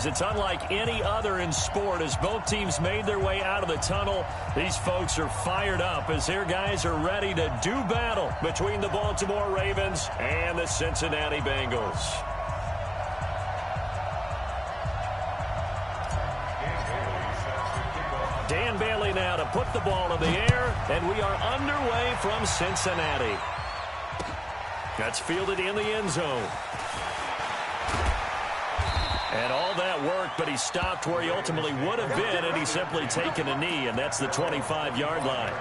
It's unlike any other in sport. As both teams made their way out of the tunnel, these folks are fired up as their guys are ready to do battle between the Baltimore Ravens and the Cincinnati Bengals. Dan Bailey now to put the ball in the air, and we are underway from Cincinnati. That's fielded in the end zone. And all that work, but he stopped where he ultimately would have been, and he's simply taken a knee, and that's the 25-yard line.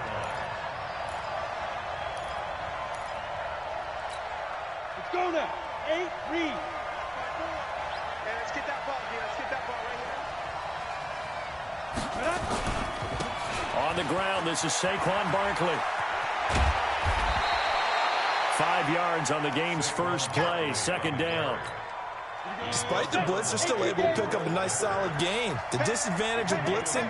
Let's go now. 8, read. And let's get that ball here. Let's get that ball right here. On the ground, this is Saquon Barkley. 5 yards on the game's first play, second down. Despite the blitz, they're still able to pick up a nice, solid gain. The disadvantage of blitzing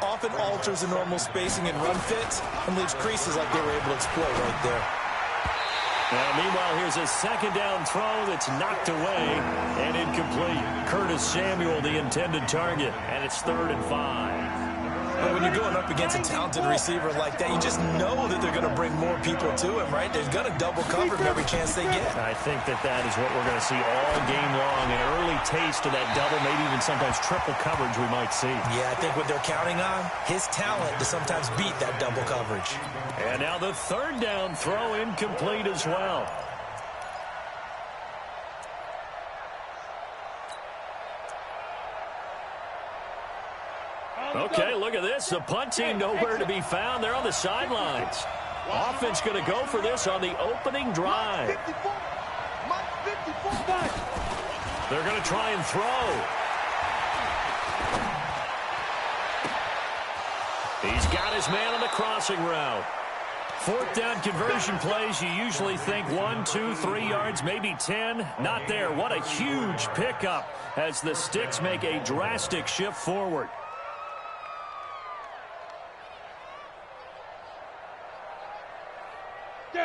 often alters the normal spacing and run fits and leaves creases like they were able to exploit right there. Meanwhile, here's a second down throw that's knocked away and incomplete. Curtis Samuel, the intended target, and it's 3rd and 5. But when you're going up against a talented receiver like that, you just know that they're going to bring more people to him, right? They're going to double cover him every chance they get. I think that is what we're going to see all game long. An early taste of that double, maybe even sometimes triple coverage we might see. Yeah, I think what they're counting on, his talent to sometimes beat that double coverage. And now the 3rd down throw incomplete as well. Okay, look at this. The punt team nowhere to be found. They're on the sidelines. Offense going to go for this on the opening drive. They're going to try and throw. He's got his man on the crossing route. 4th down conversion plays, you usually think 1, 2, 3 yards, maybe 10. Not there. What a huge pickup as the Sticks make a drastic shift forward.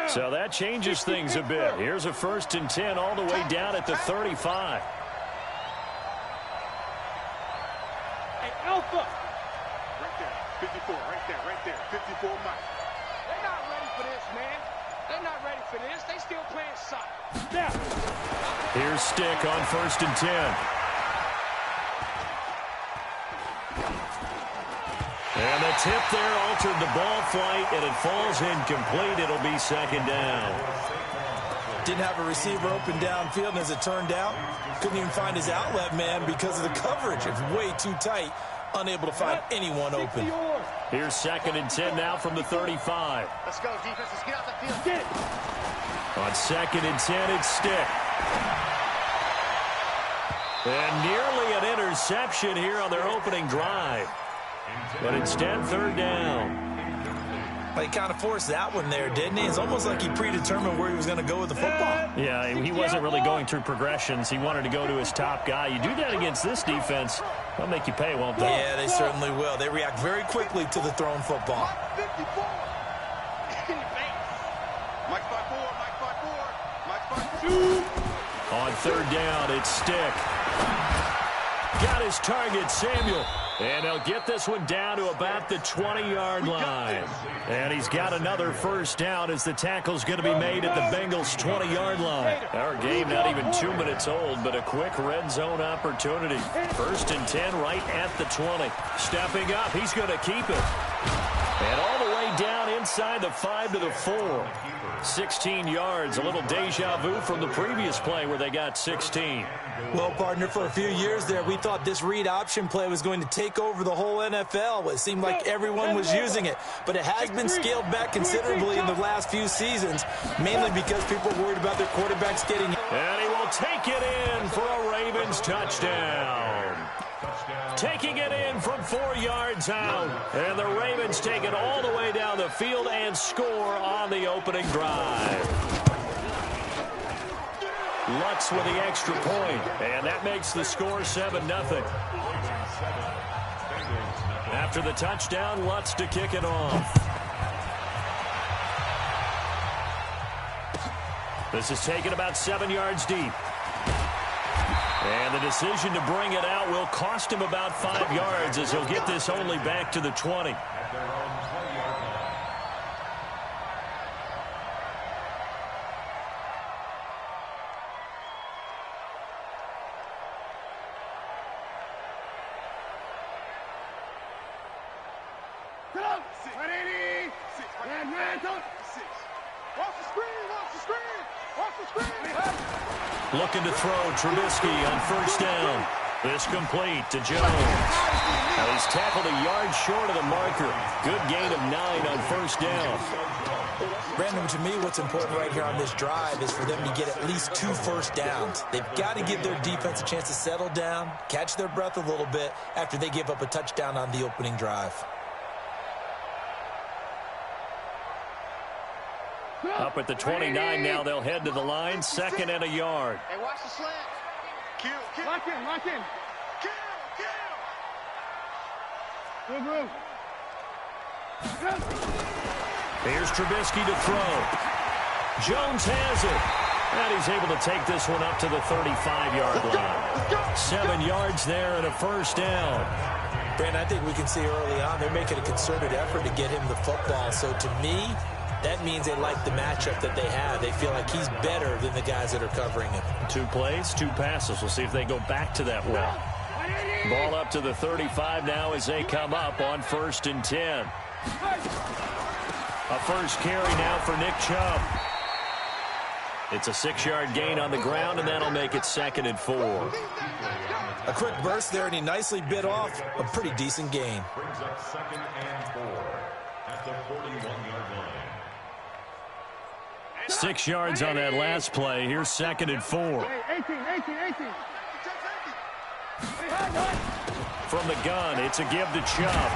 So that changes things a bit. Here's a 1st and 10 all the way down at the 35. Hey, Alpha. Right there. 54, right there. 54 Mike. They're not ready for this, man. They're not ready for this. They still playing soccer. Now. Here's Stick on 1st and 10. And the tip there altered the ball flight, and it falls incomplete. It'll be 2nd down. Didn't have a receiver open downfield, and as it turned out, couldn't even find his outlet man because of the coverage. It's way too tight, unable to find anyone open. Here's 2nd and 10 now from the 35. Let's go, defense. Let's get out the field. Get it. On 2nd and 10, it's Stick. And nearly an interception here on their opening drive. But instead, 3rd down. Well, he kind of forced that one there, didn't he? It's almost like he predetermined where he was going to go with the football. Yeah, he wasn't really going through progressions. He wanted to go to his top guy. You do that against this defense, they'll make you pay, won't they? Yeah, they certainly will. They react very quickly to the thrown football. Mike 54. In the face. Mike 54. Mike 54. Mike 52. On 3rd down, it's Stick. Got his target, Samuel. And they'll get this one down to about the 20-yard line. And he's got another 1st down as the tackle's going to be made at the Bengals' 20-yard line. Our game not even 2 minutes old, but a quick red zone opportunity. 1st and 10 right at the 20. Stepping up, he's going to keep it. And all the way down inside the 5 to the 4. 16 yards, a little deja vu from the previous play where they got 16. Well, partner, for a few years there, we thought this read option play was going to take over the whole NFL. It seemed like everyone was using it, but it has been scaled back considerably in the last few seasons, mainly because people are worried about their quarterbacks getting hit. And he will take it in for a Ravens touchdown. Taking it in from 4 yards out. And the Ravens take it all the way down the field and score on the opening drive. Lutz with the extra point, and that makes the score 7-0. After the touchdown, Lutz to kick it off. This is taken about 7 yards deep. And the decision to bring it out will cost him about 5 yards as he'll get this only back to the 20. Looking to throw Trubisky on first down. This complete to Jones. Now he's tackled a yard short of the marker. Good gain of 9 on first down. Brandon, to me, what's important right here on this drive is for them to get at least 2 first downs. They've got to give their defense a chance to settle down, catch their breath a little bit after they give up a touchdown on the opening drive. Up at the 29 now, they'll head to the line, 2nd and a yard. Hey, watch the slant. Kill. Lock in. Kill. Move. Here's Trubisky to throw. Jones has it. And he's able to take this one up to the 35-yard line. 7 yards there and a first down. Brandon, I think we can see early on they're making a concerted effort to get him the football. So to me, that means they like the matchup that they have. They feel like he's better than the guys that are covering him. 2 plays, 2 passes. We'll see if they go back to that well. Ball up to the 35 now as they come up on 1st and 10. A first carry now for Nick Chubb. It's a 6-yard gain on the ground, and that'll make it 2nd and 4. A quick burst there, and he nicely bit off a pretty decent gain. Brings up 2nd and 4 at the 41-yard line. 6 yards on that last play. Here's 2nd and 4. 18. From the gun, it's a give to Chubb.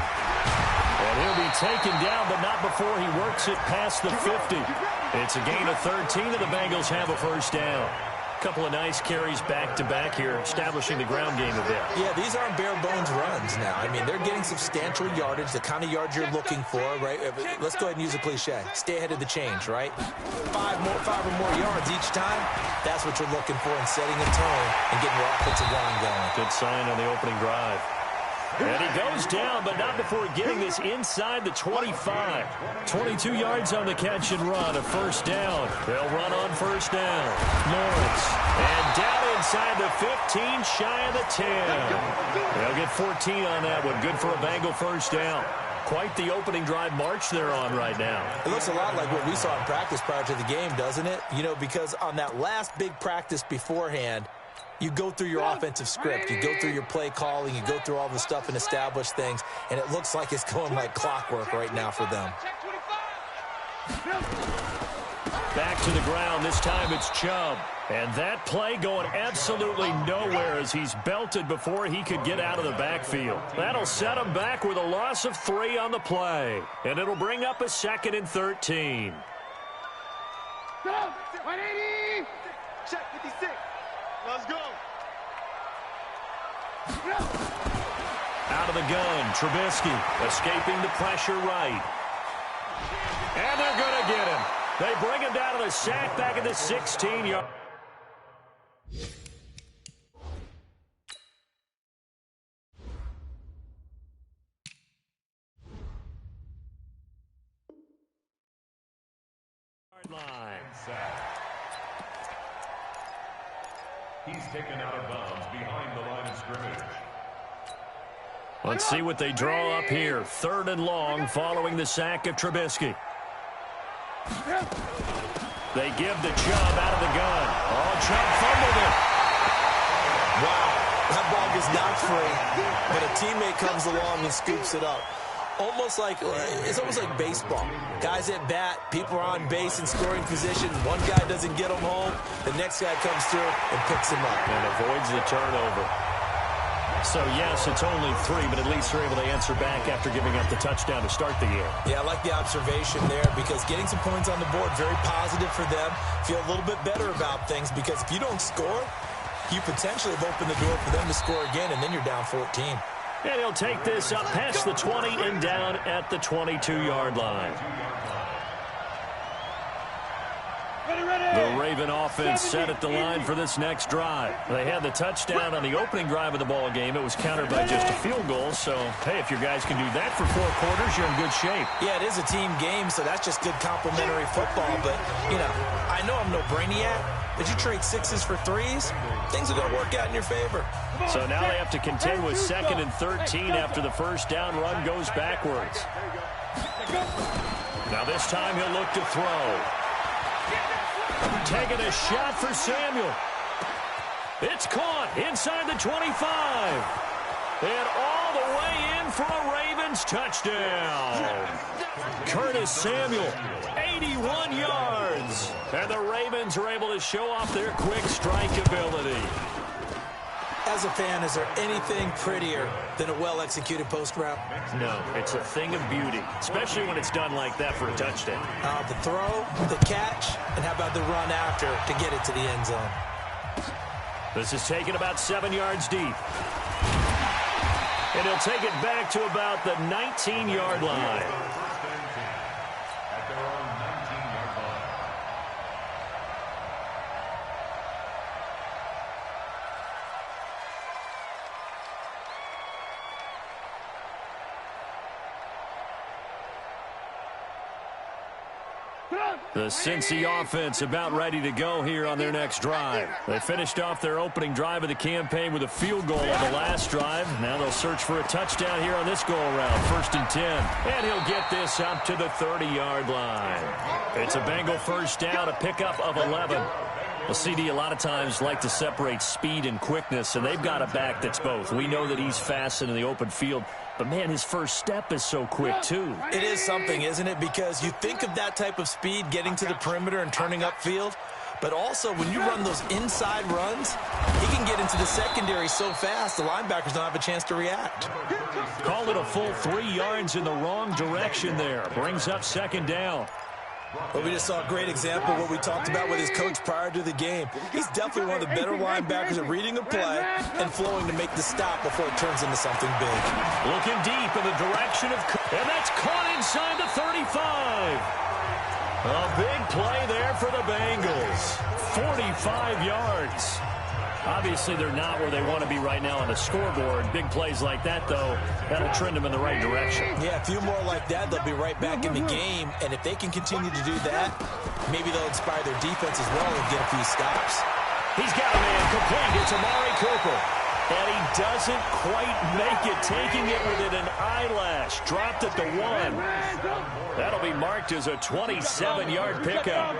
And he'll be taken down, but not before he works it past the 50. It's a gain of 13, and the Bengals have a first down. A couple of nice carries back-to-back here, establishing the ground game a bit. Yeah, these aren't bare-bones runs now. I mean, they're getting substantial yardage, the kind of yards you're looking for, right? Let's go ahead and use a cliche. Stay ahead of the change, right? 5 or more yards each time. That's what you're looking for in setting a tone and getting your offensive line going. Good sign on the opening drive. And he goes down, but not before getting this inside the 25. 22 yards on the catch and run, a first down. They'll run on first down. Lawrence. And down inside the 15, shy of the 10. They'll get 14 on that one. Good for a Bengal first down. Quite the opening drive march they're on right now. It looks a lot like what we saw in practice prior to the game, doesn't it? You know, because on that last big practice beforehand, you go through your offensive script. You go through your play calling. You go through all the stuff and establish things. And it looks like it's going like clockwork right now for them. Back to the ground. This time it's Chubb. And that play going absolutely nowhere as he's belted before he could get out of the backfield. That'll set him back with a loss of 3 on the play. And it'll bring up a 2nd and 13. Go! 180! Check 56. Let's go. Out of the gun, Trubisky escaping the pressure right. And they're going to get him. They bring him down to the sack back at the 16-yard. Line. He's taken out of bounds behind the line of scrimmage. Let's see what they draw up here. 3rd and long following the sack of Trubisky. They give to Chubb out of the gun. Oh, Chubb fumbled it. Wow, that ball gets knocked free, but a teammate comes along and scoops it up. It's almost like baseball. Guys at bat, people are on base in scoring position. One guy doesn't get them home. The next guy comes through and picks him up. And avoids the turnover. So, yes, it's only 3, but at least they're able to answer back after giving up the touchdown to start the year. Yeah, I like the observation there because getting some points on the board, very positive for them. Feel a little bit better about things because if you don't score, you potentially have opened the door for them to score again, and then you're down 14. And he'll take this up past the 20 and down at the 22-yard line. The Raven offense set at the line for this next drive. They had the touchdown on the opening drive of the ball game. It was countered by just a field goal. So, hey, if your guys can do that for 4 quarters, you're in good shape. Yeah, it is a team game, so that's just good complimentary football. But, you know, I know I'm no brainiac, but you trade 6s for 3s, things are going to work out in your favor. So now they have to contend with 2nd and 13 after the first down run goes backwards. Now this time he'll look to throw. Taking a shot for Samuel. It's caught inside the 25. And all the way in for a Ravens touchdown. Curtis Samuel, 81 yards. And the Ravens are able to show off their quick strike ability. As a fan, is there anything prettier than a well-executed post route? No, it's a thing of beauty, especially when it's done like that for a touchdown. The throw, the catch, and how about the run after to get it to the end zone? This is taken about 7 yards deep. And he'll take it back to about the 19-yard line. The Cincy offense about ready to go here on their next drive. They finished off their opening drive of the campaign with a field goal on the last drive. Now they'll search for a touchdown here on this go-around. 1st and 10. And he'll get this up to the 30-yard line. It's a Bengal first down, a pickup of 11. Well, CD a lot of times like to separate speed and quickness, and they've got a back that's both. We know that he's fast in the open field, but, man, his first step is so quick, too. It is something, isn't it? Because you think of that type of speed getting to the perimeter and turning upfield, but also when you run those inside runs, he can get into the secondary so fast the linebackers don't have a chance to react. Call it a full 3 yards in the wrong direction there. Brings up 2nd down. But we just saw a great example of what we talked about with his coach prior to the game. He's definitely one of the better linebackers at reading a play and flowing to make the stop before it turns into something big. Looking deep in the direction of... And that's caught inside the 35. A big play there for the Bengals. 45 yards. Obviously, they're not where they want to be right now on the scoreboard. Big plays like that, though, that'll trend them in the right direction. Yeah, a few more like that, they'll be right back in the game. And if they can continue to do that, maybe they'll inspire their defense as well and get a few stops. He's got a man complete. It's Amari Cooper. And he doesn't quite make it, taking it within an eyelash. Dropped at the 1. That'll be marked as a 27-yard pickup.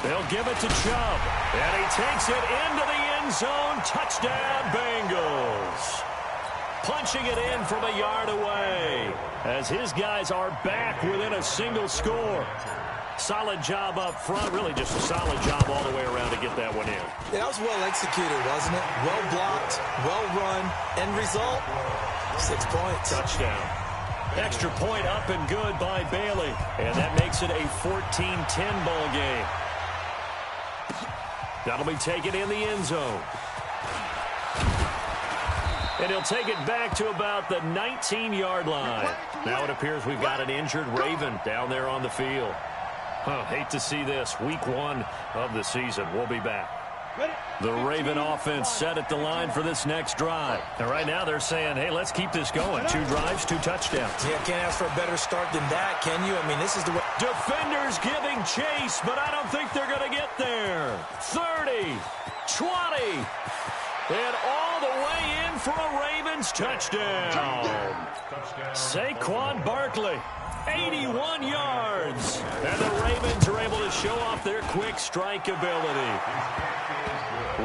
They'll give it to Chubb. And he takes it into the end zone. Touchdown, Bengals. Punching it in from a yard away as his guys are back within a single score. Solid job up front. Really just a solid job all the way around to get that one in. Yeah, that was well executed, wasn't it? Well blocked, well run. End result, 6 points. Touchdown. Extra point up and good by Bailey. And that makes it a 14-10 ball game. That'll be taken in the end zone. And he'll take it back to about the 19-yard line. Now it appears we've got an injured Raven down there on the field. Hate to see this. Week 1 of the season. We'll be back. The Raven offense set at the line for this next drive. And right now they're saying, hey, let's keep this going. 2 drives, 2 touchdowns. Yeah, can't ask for a better start than that, can you? I mean, this is the way. Defenders giving chase, but I don't think they're going to get there. 30, 20, and all the way in for a Ravens touchdown. Saquon Barkley, 81 yards. And the Ravens are able to show off their quick strike ability.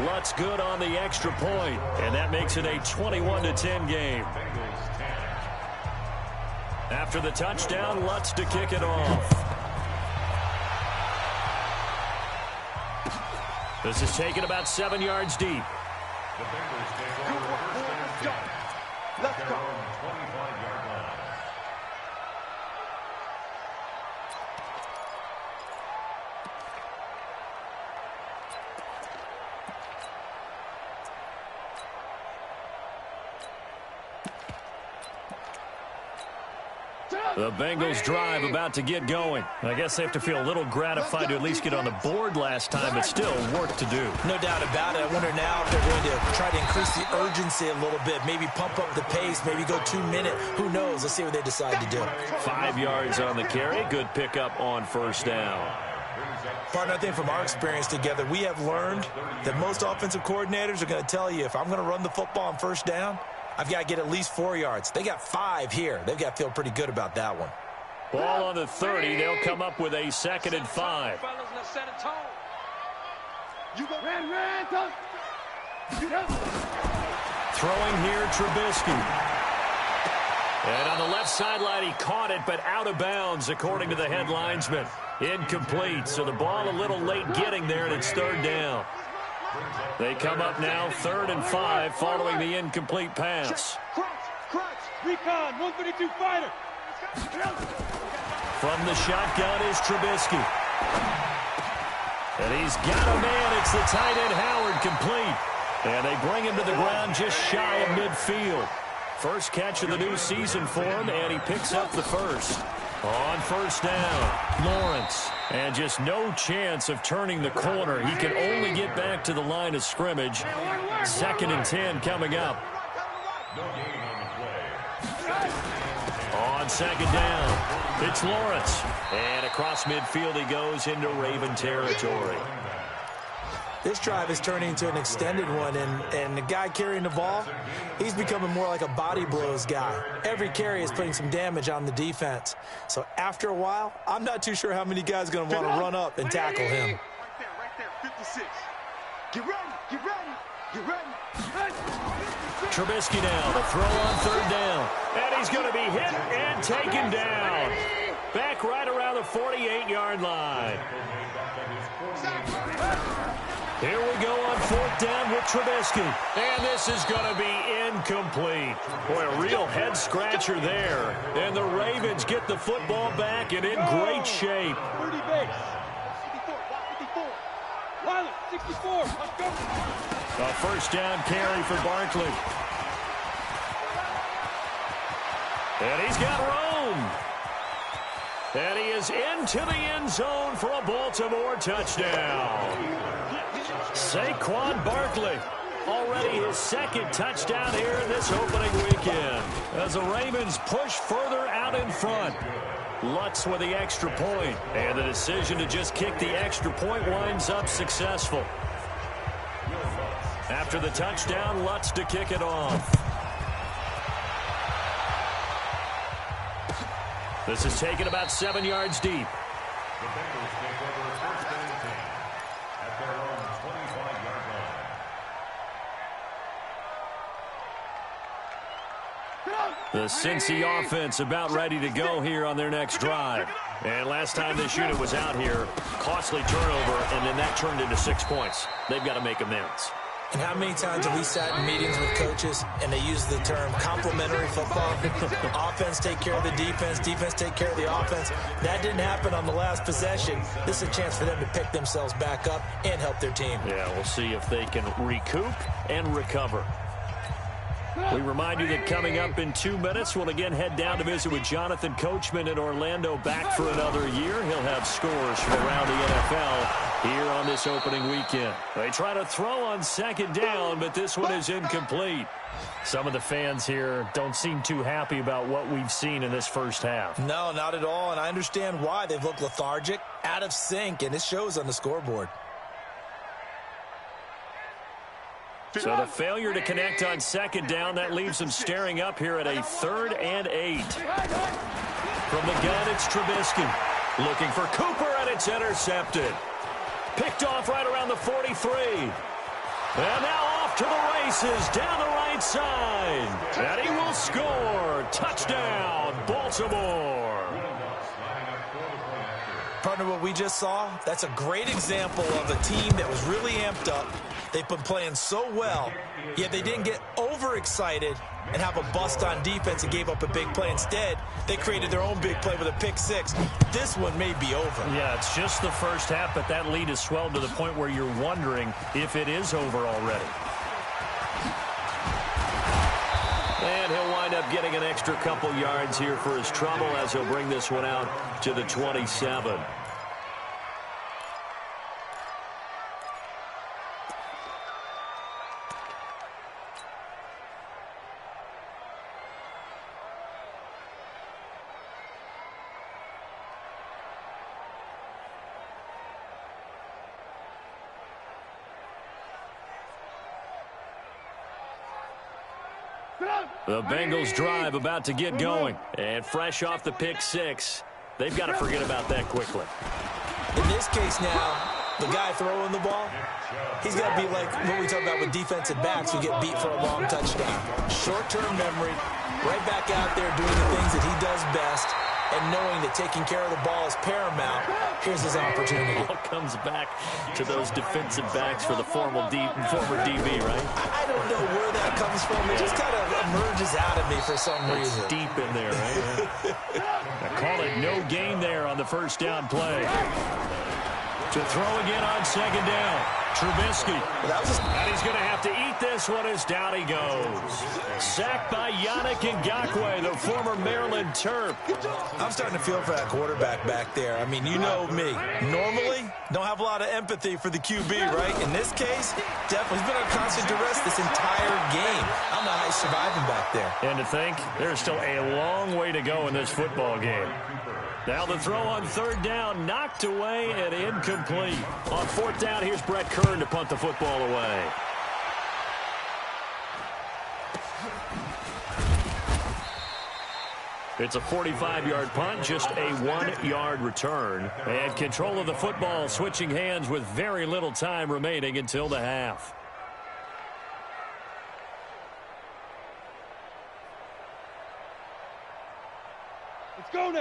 Lutz good on the extra point, and that makes it a 21-10 game. After the touchdown, Lutz to kick it off. This is taken about 7 yards deep. Let's go. The Bengals drive about to get going. I guess they have to feel a little gratified to at least get on the board last time, but still work to do. No doubt about it. I wonder now if they're going to try to increase the urgency a little bit, maybe pump up the pace, maybe go 2 minute. Who knows? Let's see what they decide to do. 5 yards on the carry. Good pickup on first down. Partner, I think from our experience together, we have learned that most offensive coordinators are going to tell you, if I'm going to run the football on first down, I've got to get at least 4 yards. They got 5 here. They've got to feel pretty good about that one. Ball on the 30. They'll come up with a 2nd and 5. Throwing here, Trubisky. And on the left sideline, he caught it, but out of bounds, according to the head linesman. Incomplete, so the ball a little late getting there, and it's 3rd down. They come up now 3rd and 5 following the incomplete pass. Recon, 132 fighter. From the shotgun is Trubisky. And he's got a man. It's the tight end Howard, complete. And they bring him to the ground just shy of midfield. First catch of the new season for him, and he picks up the first. On first down, Lawrence. And just no chance of turning the corner. He can only get back to the line of scrimmage. 2nd and 10 coming up. On 2nd down, it's Lawrence. And across midfield he goes into Raven territory. This drive is turning into an extended one, and the guy carrying the ball, he's becoming more like a body blows guy. Every carry is putting some damage on the defense. So after a while, I'm not too sure how many guys are going to want to run up and tackle him. Right there, 56. Get ready. Trubisky now, the throw on 3rd down. And he's going to be hit and taken down. Back right around the 48-yard line. Here we go on 4th down with Trubisky. And this is going to be incomplete. Boy, a real head-scratcher there. And the Ravens get the football back and in great shape. 30 base. 54. Wilder, 64. Let's go. A first down carry for Barkley. And he's got room. And he is into the end zone for a Baltimore touchdown. Saquon Barkley, already his 2nd touchdown here in this opening weekend. As the Ravens push further out in front. Lutz with the extra point. And the decision to just kick the extra point winds up successful. After the touchdown, Lutz to kick it off. This is taken about 7 yards deep. The Bengals take over 1st and 10 at their own 25-yard line. The Cincy offense about ready to go here on their next drive. And last time this unit was out here, costly turnover, and then that turned into 6 points. They've got to make amends. And how many times have we sat in meetings with coaches and they use the term complementary football? Offense take care of the defense, defense take care of the offense. That didn't happen on the last possession. This is a chance for them to pick themselves back up and help their team. Yeah, we'll see if they can recoup and recover. We remind you that coming up in 2 minutes, we'll again head down to visit with Jonathan Coachman in Orlando, back for another year. He'll have scores from around the NFL here on this opening weekend. They try to throw on 2nd down, but this one is incomplete. Some of the fans here don't seem too happy about what we've seen in this first half. No, not at all, and I understand why. They've looked lethargic, out of sync, and it shows on the scoreboard. So the failure to connect on 2nd down, that leaves them staring up here at a 3rd and 8. From the gun, it's Trubisky. Looking for Cooper, and it's intercepted. Picked off right around the 43. And now off to the races down the right side. And he will score. Touchdown, Baltimore. Partner, what we just saw, that's a great example of a team that was really amped up. They've been playing so well, yet they didn't get overexcited and have a bust on defense and gave up a big play. Instead, they created their own big play with a pick 6. This one may be over. Yeah, it's just the first half, but that lead has swelled to the point where you're wondering if it is over already. And And he'll wind up getting an extra couple yards here for his trouble as he'll bring this one out to the 27. The Bengals drive about to get going. And fresh off the pick six, they've got to forget about that quickly. In this case now, the guy throwing the ball, he's got to be like what we talk about with defensive backs who get beat for a long touchdown. Short-term memory, right back out there doing the things that he does best, and knowing that taking care of the ball is paramount. Here's his opportunity. All comes back to those defensive backs for the former DB, right? I don't know where that comes from. It just kind of emerges out of me for some reason. It's deep in there, right? I call it no gain there on the first down play. To throw again on second down. Trubisky. And he's going to have to eat this one as down he goes. Sacked by Yannick Ngakoue, the former Maryland Terp. I'm starting to feel for that quarterback back there. I mean, you know me. Normally, don't have a lot of empathy for the QB, right? In this case, definitely. He's been on constant duress this entire game. I don't know how he's surviving back there. And to think, there's still a long way to go in this football game. Now the throw on third down, knocked away and incomplete. On fourth down, here's Brett Kern to punt the football away. It's a 45-yard punt, just a 1-yard return. And control of the football switching hands with very little time remaining until the half.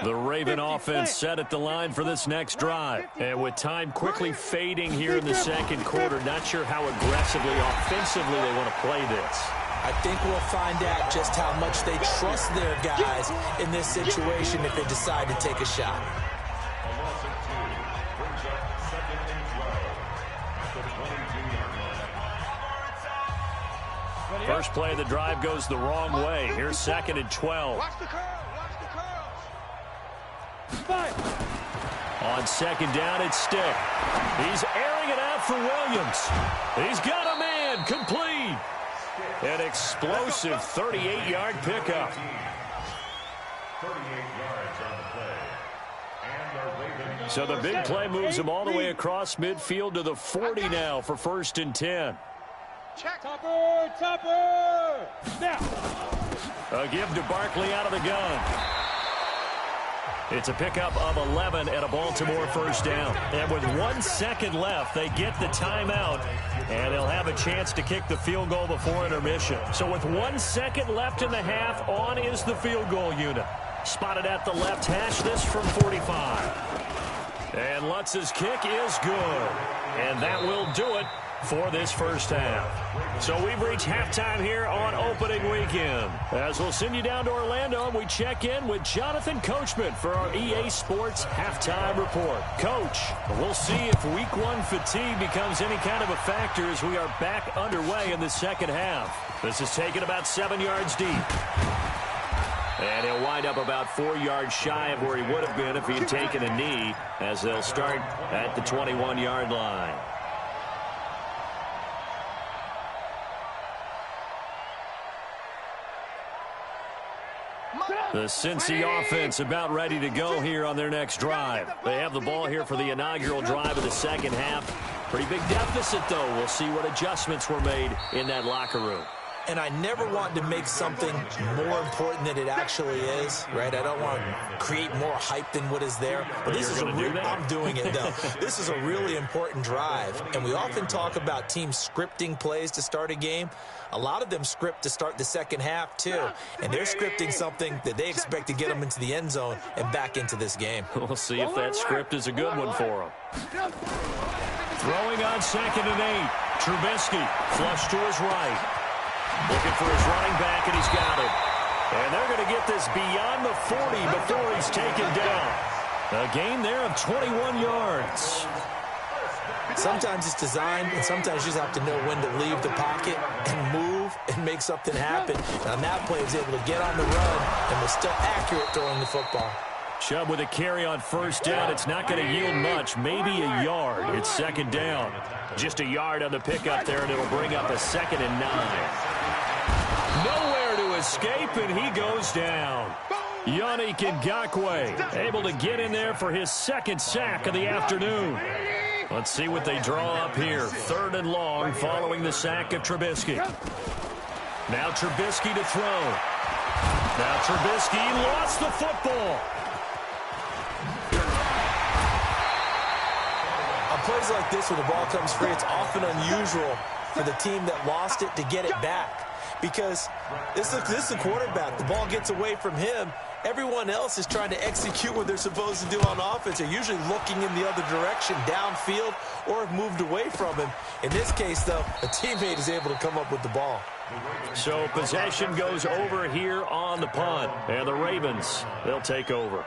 The Raven offense set at the line for this next drive. And with time quickly fading here in the second quarter, not sure how aggressively, offensively they want to play this. I think we'll find out just how much they trust their guys in this situation if they decide to take a shot. First play of the drive goes the wrong way. Here's second and 12. Watch the curl. On second down, it's Stick. He's airing it out for Williams. He's got a man, complete. An explosive 38-yard pickup. 38 yards on the play. And So the big play moves him all the way across midfield to the 40 now for first and 10. Check. Topper. Now. A give to Barkley out of the gun. It's a pickup of 11 and a Baltimore first down. And with 1 second left, they get the timeout, and they'll have a chance to kick the field goal before intermission. So with 1 second left in the half, on is the field goal unit. Spotted at the left hash, this from 45. And Lutz's kick is good. And that will do it for this first half. So we've reached halftime here on opening weekend. As we'll send you down to Orlando, we check in with Jonathan Coachman for our EA Sports halftime report. Coach, we'll see if week one fatigue becomes any kind of a factor as we are back underway in the second half. This is taken about 7 yards deep. And he'll wind up about 4 yards shy of where he would have been if he had taken a knee, as they'll start at the 21-yard line. The Cincy offense about ready to go here on their next drive. They have the ball here for the inaugural drive of the second half. Pretty big deficit, though. We'll see what adjustments were made in that locker room. And I never want to make something more important than it actually is, right? I don't want to create more hype than what is there. But this is I'm doing it, though. This is a really important drive. And we often talk about teams scripting plays to start a game. A lot of them script to start the second half, too. And they're scripting something that they expect to get them into the end zone and back into this game. We'll see if that script is a good one for them. Throwing on 2nd and 8. Trubisky flush to his right. Looking for his running back, and he's got it. And they're going to get this beyond the 40 before he's taken down. A gain there of 21 yards. Sometimes it's designed, and sometimes you just have to know when to leave the pocket and move and make something happen. And on that play, he was able to get on the run and was still accurate throwing the football. Chubb with a carry on first down. It's not going to yield much, maybe a yard. It's second down. Just a yard on the pickup there, and it'll bring up a 2nd and 9. Nowhere to escape, and he goes down. Yannick Ngakoue able to get in there for his 2nd sack of the afternoon. Let's see what they draw up here. 3rd and long following the sack of Trubisky. Now Trubisky to throw. Now Trubisky lost the football. On plays like this where the ball comes free, it's often unusual for the team that lost it to get it back. Because this is the quarterback. The ball gets away from him. Everyone else is trying to execute what they're supposed to do on offense. They're usually looking in the other direction, downfield, or have moved away from him. In this case, though, a teammate is able to come up with the ball. So possession goes over here on the punt. And the Ravens, they'll take over.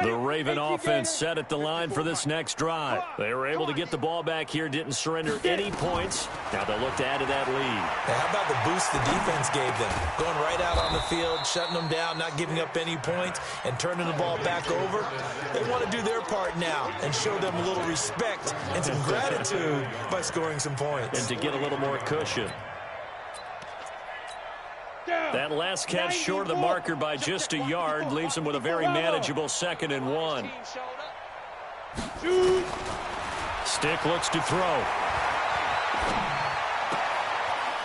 The Raven offense set at the line for this next drive. They were able to get the ball back here, didn't surrender any points. Now they'll look to add to that lead. Now, how about the boost the defense gave them? Going right out on the field, shutting them down, not giving up any points, and turning the ball back over. They want to do their part now and show them a little respect and some gratitude by scoring some points. And to get a little more cushion. That last catch short of the marker by just a yard leaves him with a very manageable 2nd and 1. Stick looks to throw.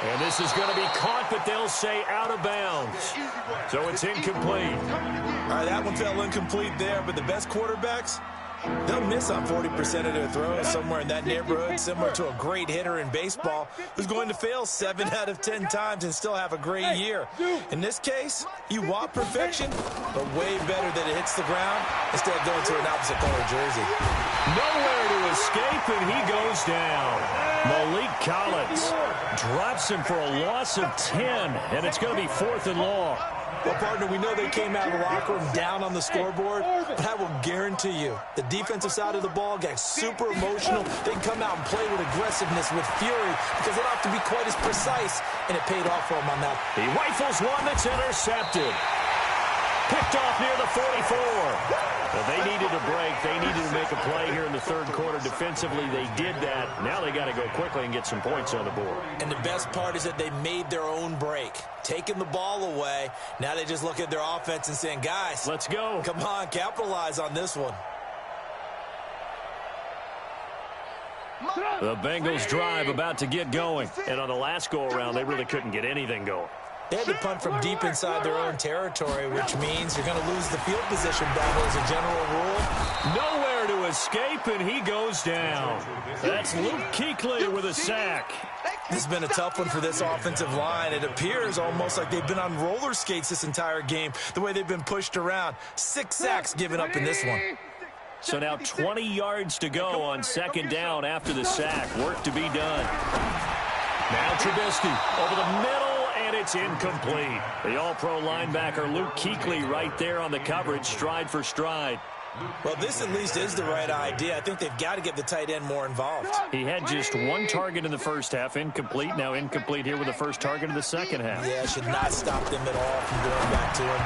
And this is going to be caught, but they'll say out of bounds. So it's incomplete. All right, that one fell incomplete there, but the best quarterbacks, they'll miss on 40% of their throws, somewhere in that neighborhood, similar to a great hitter in baseball who's going to fail 7 out of 10 times and still have a great year. In this case, you want perfection, but way better that it hits the ground instead of going to an opposite color jersey. Nowhere to escape, and he goes down. Malik Collins drops him for a loss of 10, and it's going to be 4th and long. Well, partner, we know they came out of the locker room down on the scoreboard, but I will guarantee you the defensive side of the ball got super emotional. They can come out and play with aggressiveness, with fury, because they don't have to be quite as precise, and it paid off for them on that. He rifles one that's intercepted. Picked off near the 44. Well, they needed a break. They needed to make a play here in the 3rd quarter. Defensively, they did that. Now they got to go quickly and get some points on the board. And the best part is that they made their own break, taking the ball away. Now they just look at their offense and saying, guys, let's go. Come on, capitalize on this one. The Bengals drive about to get going. And on the last go-around, they really couldn't get anything going. They had to punt from deep inside their own territory, which means you're going to lose the field position battle as a general rule. Nowhere to escape, and he goes down. That's Luke Kuechly with a sack. This has been a tough one for this offensive line. It appears almost like they've been on roller skates this entire game, the way they've been pushed around. 6 sacks given up in this one. So now 20 yards to go on 2nd down after the sack. Work to be done. Now Trubisky over the middle. And it's incomplete. The all-pro linebacker Luke Kuechly right there on the coverage, stride for stride. Well, this at least is the right idea. I think they've got to get the tight end more involved. He had just 1 target in the first half, incomplete. Now incomplete here with the first target of the second half. Yeah, should not stop them at all from going back to him.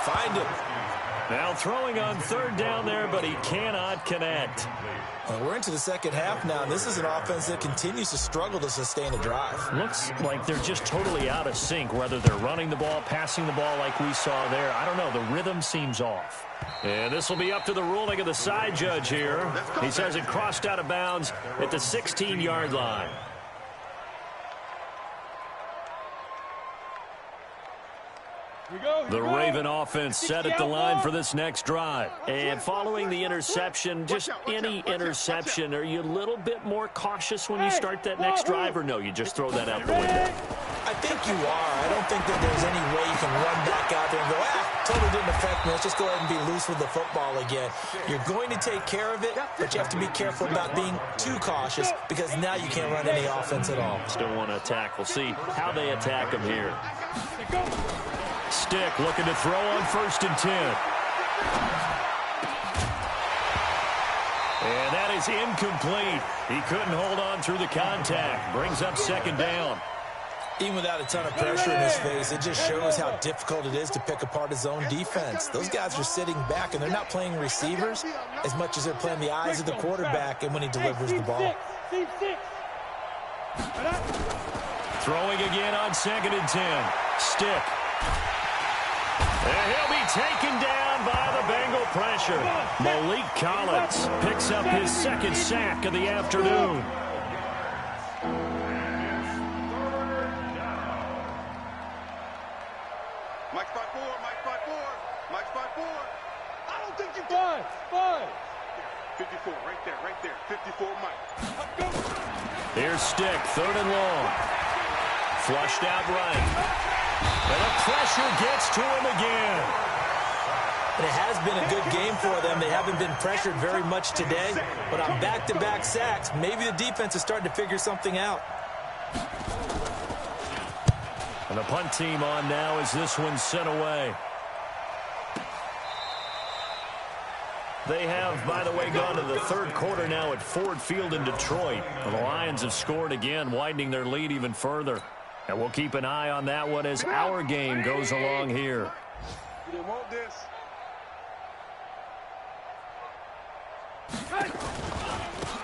Find him. Now throwing on 3rd down there, but he cannot connect. Well, we're into the second half now, and this is an offense that continues to struggle to sustain a drive. Looks like they're just totally out of sync, whether they're running the ball, passing the ball like we saw there. I don't know. The rhythm seems off. And this will be up to the ruling of the side judge here. He says it crossed out of bounds at the 16-yard line. The Raven offense set at the line for this next drive. And following the interception, just any interception, are you a little bit more cautious when you start that next drive, or no, you just throw that out the window? I think you are. I don't think that there's any way you can run back out there and go, totally didn't affect me. Let's just go ahead and be loose with the football again. You're going to take care of it, but you have to be careful about being too cautious because now you can't run any offense at all. Still want to attack. We'll see how they attack him here. Stick looking to throw on 1st and 10. And that is incomplete. He couldn't hold on through the contact. Brings up 2nd down. Even without a ton of pressure in his face, it just shows how difficult it is to pick apart his own defense. Those guys are sitting back, and they're not playing receivers as much as they're playing the eyes of the quarterback and when he delivers the ball. Throwing again on 2nd and 10. Stick. And he'll be taken down by the Bengal pressure. Malik Collins picks up his 2nd sack of the afternoon. Mike spot 4, Mike spot 4, Mike spot 4. I don't think you can. 54, right there. 54, Mike. Here's Stick, 3rd and long. Flushed out right. And the pressure gets to him again. And it has been a good game for them. They haven't been pressured very much today. But on back-to-back sacks, maybe the defense is starting to figure something out. And the punt team on now as this one's sent away. They have, by the way, gone to the 3rd quarter now at Ford Field in Detroit. The Lions have scored again, widening their lead even further. And we'll keep an eye on that one as our game goes along here. You didn't want this.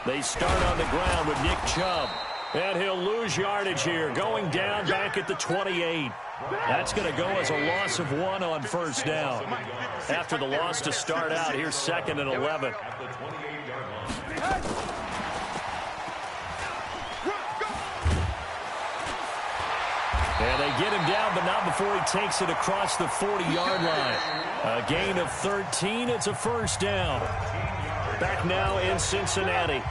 They start on the ground with Nick Chubb. And he'll lose yardage here, going down back at the 28. That's going to go as a loss of 1 on 1st down. After the loss to start out, here's 2nd and 11. And they get him down, but not before he takes it across the 40-yard line. A gain of 13. It's a 1st down. Back now in Cincinnati.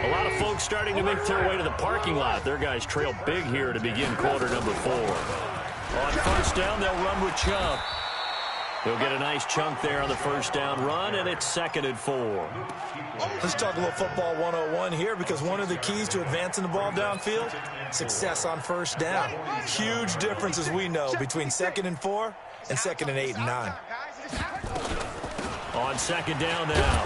A lot of folks starting to make their way to the parking lot. Their guys trail big here to begin quarter number 4. On 1st down, they'll run with Chubb. He'll get a nice chunk there on the 1st down run, and it's 2nd and 4. Let's talk a little football 101 here, because one of the keys to advancing the ball downfield, success on 1st down. Huge difference, as we know, between 2nd and 4 and 2nd and 8 and 9. On 2nd down now,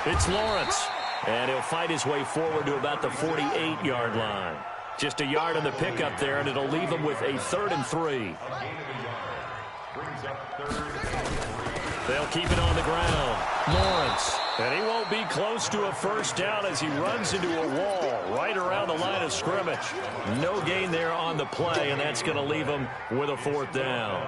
it's Lawrence. And he'll fight his way forward to about the 48-yard line. Just a yard on the pickup there, and it'll leave him with a 3rd and 3. They'll keep it on the ground. Lawrence. And he won't be close to a 1st down as he runs into a wall right around the line of scrimmage. No gain there on the play, and that's going to leave him with a 4th down.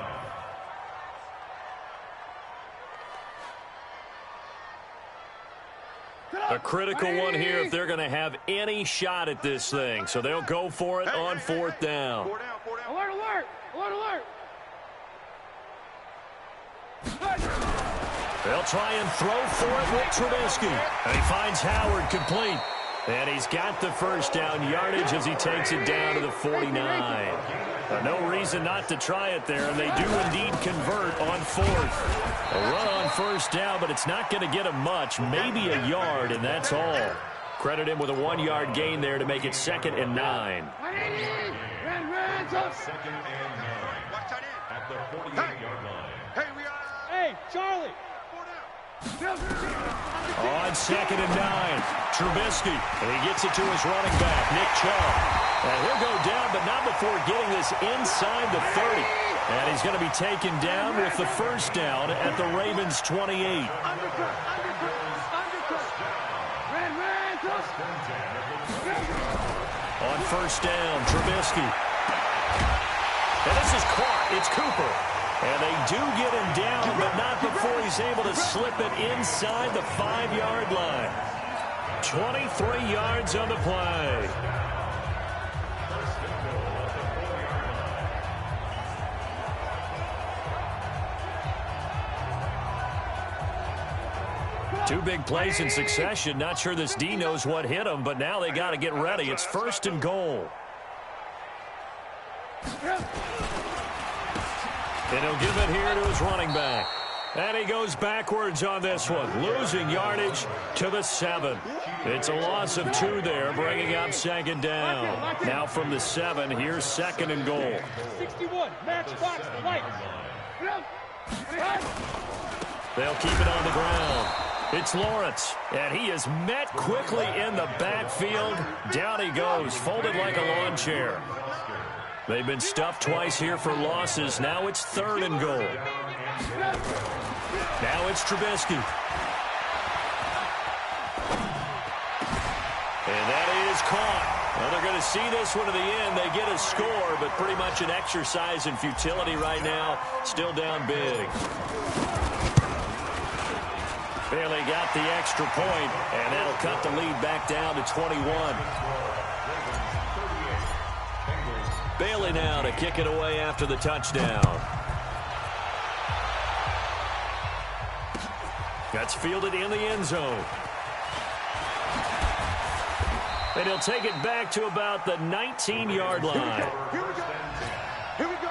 A critical one here if they're going to have any shot at this thing. So they'll go for it on 4th down. Alert, alert! Alert, alert! They'll try and throw for it with Trubisky. And he finds Howard complete. And he's got the 1st down yardage as he takes it down to the 49. No reason not to try it there, and they do indeed convert on 4th. A run on 1st down, but it's not going to get him much, maybe a yard, and that's all. Credit him with a 1-yard gain there to make it 2nd and 9. Second and 9 at the 48-yard line. Hey, Charlie. On 2nd and 9, Trubisky, and he gets it to his running back, Nick Chubb. And he'll go down, but not before getting this inside the 30. And he's going to be taken down with the 1st down at the Ravens' 28. On 1st down, Trubisky. And this is caught. It's Cooper. And they do get him down, but not before he's able to slip it inside the 5-yard line. 23 yards on the play. Two big plays in succession. Not sure this D knows what hit him, but now they got to get ready. It's 1st and goal. And he'll give it here to his running back. And he goes backwards on this one, losing yardage to the 7. It's a loss of 2 there, bringing up second down. Now from the 7, here's second and goal. 61, match box, right. They'll keep it on the ground. It's Lawrence, and he is met quickly in the backfield. Down he goes, folded like a lawn chair. They've been stuffed twice here for losses. Now it's third and goal. Now it's Trubisky. And that is caught. Well, they're going to see this one to the end. They get a score, but pretty much an exercise in futility right now. Still down big. Bailey got the extra point, and that'll cut the lead back down to 21. Bailey now to kick it away after the touchdown. That's fielded in the end zone. And he'll take it back to about the 19-yard line. Here we go. Here we go.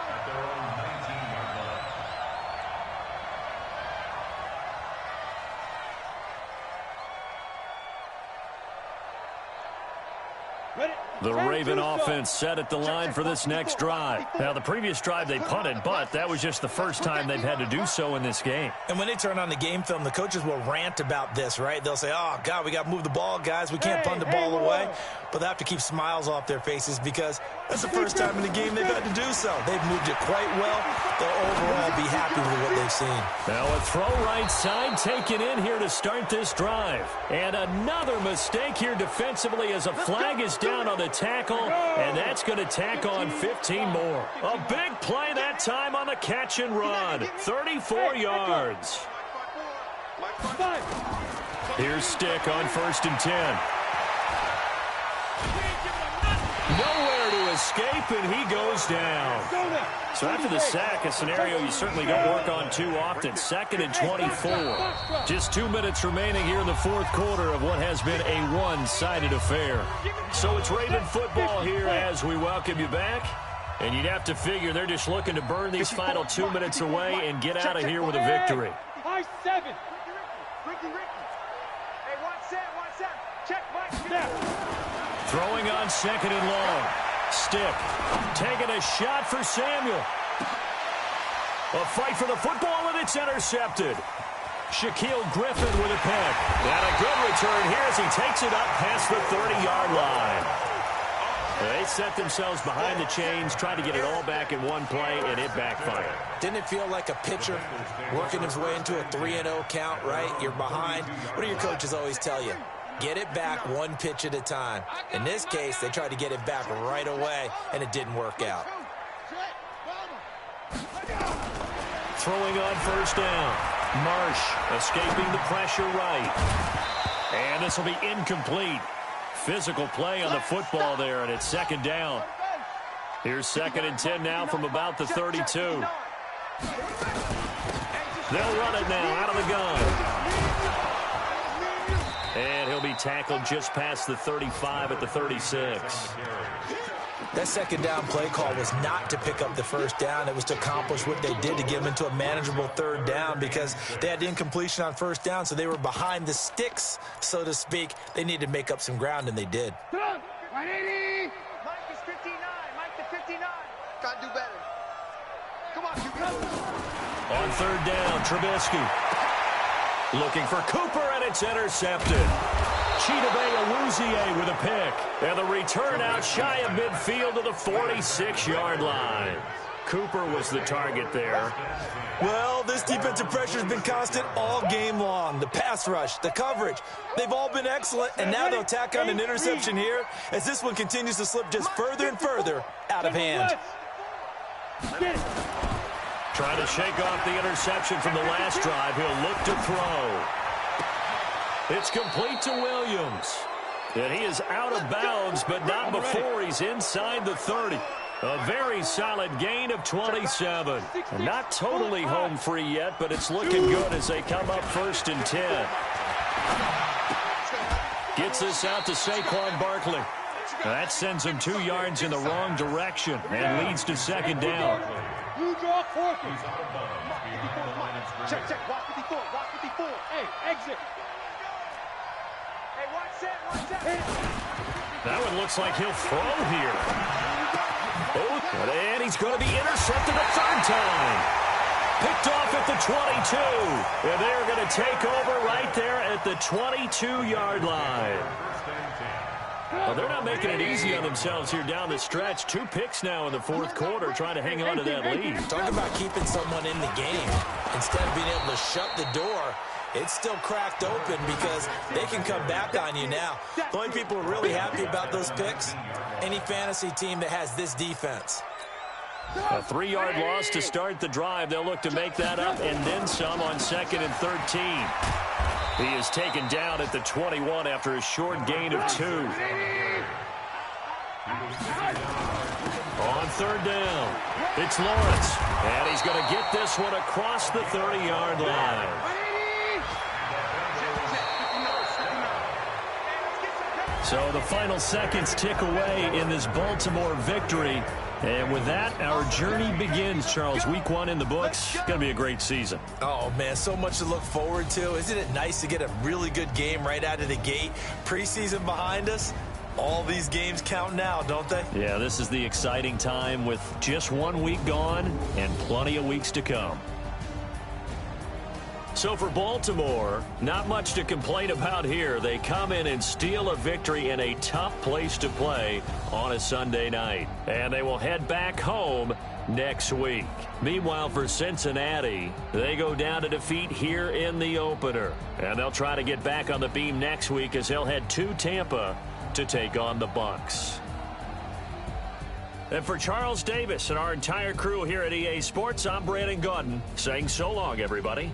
The Raven offense set at the line for this next drive. Now, the previous drive they punted, but that was just the first time they've had to do so in this game. And when they turn on the game film, the coaches will rant about this, right? They'll say, oh, God, we got to move the ball, guys. We can't punt the ball away. But they have to keep smiles off their faces because that's the first time in the game they've had to do so. They've moved it quite well. They'll overall be happy with what they've seen. Now a throw right side taken in here to start this drive. And another mistake here defensively as a flag is down on the tackle, and that's going to tack on 15 more. A big play that time on the catch and run. 34 yards. Here's Stick on 1st and 10. Nowhere to escape, and he goes down. So after the sack, a scenario you certainly don't work on too often. 2nd and 24. Just 2 minutes remaining here in the fourth quarter of what has been a one-sided affair. So it's Raven football here as we welcome you back. And you'd have to figure they're just looking to burn these final 2 minutes away and get out of here with a victory. High 7. Ricky. Hey, one set. Check, Mike. Throwing on 2nd and long. Stick taking a shot for Samuel. A fight for the football, and it's intercepted. Shaquille Griffin with a pick. And a good return here as he takes it up past the 30-yard line. They set themselves behind the chains, trying to get it all back in one play, and it backfired. Didn't it feel like a pitcher working his way into a 3-0 count, right? You're behind. What do your coaches always tell you? Get it back one pitch at a time. In this case, they tried to get it back right away, and it didn't work out. Throwing on 1st down. Marsh escaping the pressure right. And this will be incomplete. Physical play on the football there, and it's 2nd down. Here's 2nd and 10 now from about the 32. They'll run it now out of the gun. And he'll be tackled just past the 35 at the 36. That 2nd down play call was not to pick up the 1st down. It was to accomplish what they did to get them into a manageable 3rd down because they had incompletion on 1st down, so they were behind the sticks, so to speak. They needed to make up some ground, and they did. 180. Mike is 59. Mike to 59. Gotta do better. Come on, Cooper. On 3rd down, Trubisky. Looking for Cooper, and it's intercepted. Chidobe Awuzie with a pick. And the return out shy of midfield to the 46-yard line. Cooper was the target there. Well, this defensive pressure has been constant all game long. The pass rush, the coverage, they've all been excellent, and now they'll tack on an interception here as this one continues to slip just further and further out of hand. Trying to shake off the interception from the last drive. He'll look to throw. It's complete to Williams. And he is out of bounds, but not before he's inside the 30. A very solid gain of 27. Not totally home free yet, but it's looking good as they come up 1st and 10. Gets this out to Saquon Barkley. That sends him 2 yards in the wrong direction and leads to second down. You draw forfeit. He's out of bounds behind the line of scrimmage. Check. Watch 54. Watch 54. Hey, exit. Hey, watch that. That one looks like he'll throw here. Oh, and he's going to be intercepted a third time. Picked off at the 22. And they're going to take over right there at the 22-yard line. Well, they're not making it easy on themselves here down the stretch. 2 picks now in the fourth quarter trying to hang on to that lead. Talk about keeping someone in the game. Instead of being able to shut the door, it's still cracked open because they can come back on you now. The only people who are really happy about those picks, any fantasy team that has this defense. A 3-yard loss to start the drive. They'll look to make that up and then some on 2nd and 13. He is taken down at the 21 after a short gain of 2. On 3rd down, it's Lawrence. And he's going to get this one across the 30-yard line. So the final seconds tick away in this Baltimore victory. And with that, our journey begins, Charles. Week 1 in the books. Going to be a great season. Oh, man, so much to look forward to. Isn't it nice to get a really good game right out of the gate? Preseason behind us. All these games count now, don't they? Yeah, this is the exciting time with just 1 week gone and plenty of weeks to come. So for Baltimore, not much to complain about here. They come in and steal a victory in a tough place to play on a Sunday night. And they will head back home next week. Meanwhile, for Cincinnati, they go down to defeat here in the opener. And they'll try to get back on the beam next week as they'll head to Tampa to take on the Bucs. And for Charles Davis and our entire crew here at EA Sports, I'm Brandon Gaudin saying so long, everybody.